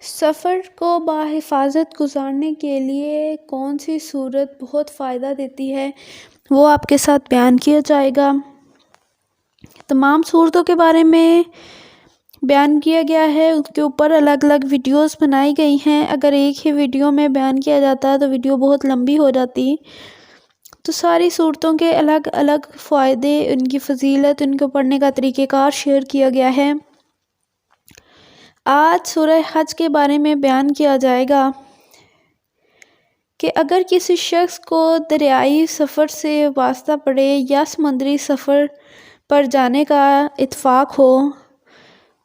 سفر کو بحفاظت گزارنے کے لیے کون سی صورت بہت فائدہ دیتی ہے وہ آپ کے ساتھ بیان کیا جائے گا۔ تمام صورتوں کے بارے میں بیان کیا گیا ہے، اس کے اوپر الگ الگ ویڈیوز بنائی گئی ہیں۔ اگر ایک ہی ویڈیو میں بیان کیا جاتا ہے تو ویڈیو بہت لمبی ہو جاتی، تو ساری صورتوں کے الگ الگ فائدے، ان کی فضیلت، ان کو پڑھنے کا طریقہ کار شیئر کیا گیا ہے۔ آج سورہ حج کے بارے میں بیان کیا جائے گا کہ اگر کسی شخص کو دریائی سفر سے واسطہ پڑے یا سمندری سفر پر جانے کا اتفاق ہو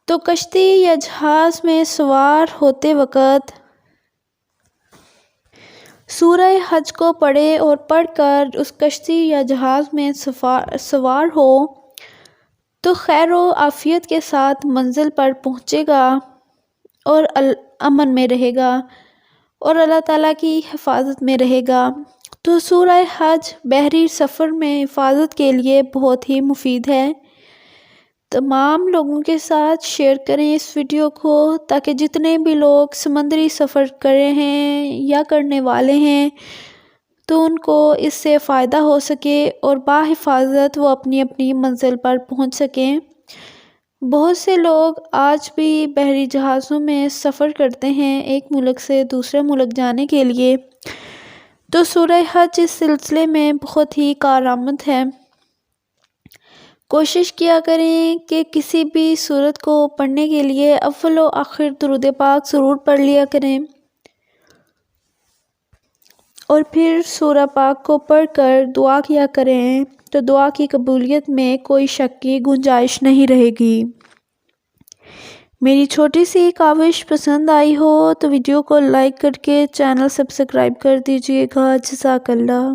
تو کشتی یا جہاز میں سوار ہوتے وقت سورہ حج کو پڑھے اور پڑھ کر اس کشتی یا جہاز میں سوار ہو تو خیر و عافیت کے ساتھ منزل پر پہنچے گا اور امن میں رہے گا اور اللہ تعالیٰ کی حفاظت میں رہے گا۔ تو سورہ حج بحری سفر میں حفاظت کے لیے بہت ہی مفید ہے۔ تمام لوگوں کے ساتھ شیئر کریں اس ویڈیو کو، تاکہ جتنے بھی لوگ سمندری سفر کر رہے ہیں یا کرنے والے ہیں تو ان کو اس سے فائدہ ہو سکے اور بحفاظت وہ اپنی اپنی منزل پر پہنچ سکیں۔ بہت سے لوگ آج بھی بحری جہازوں میں سفر کرتے ہیں ایک ملک سے دوسرے ملک جانے کے لیے، تو سورہ حج اس سلسلے میں بہت ہی کارآمد ہے۔ کوشش کیا کریں کہ کسی بھی سورت کو پڑھنے کے لیے اول و آخر درود پاک ضرور پڑھ لیا کریں، اور پھر سورہ پاک کو پڑھ کر دعا کیا کریں، تو دعا کی قبولیت میں کوئی شک کی گنجائش نہیں رہے گی۔ میری چھوٹی سی کاوش پسند آئی ہو تو ویڈیو کو لائک کر کے چینل سبسکرائب کر دیجیے گا۔ جزاک اللہ۔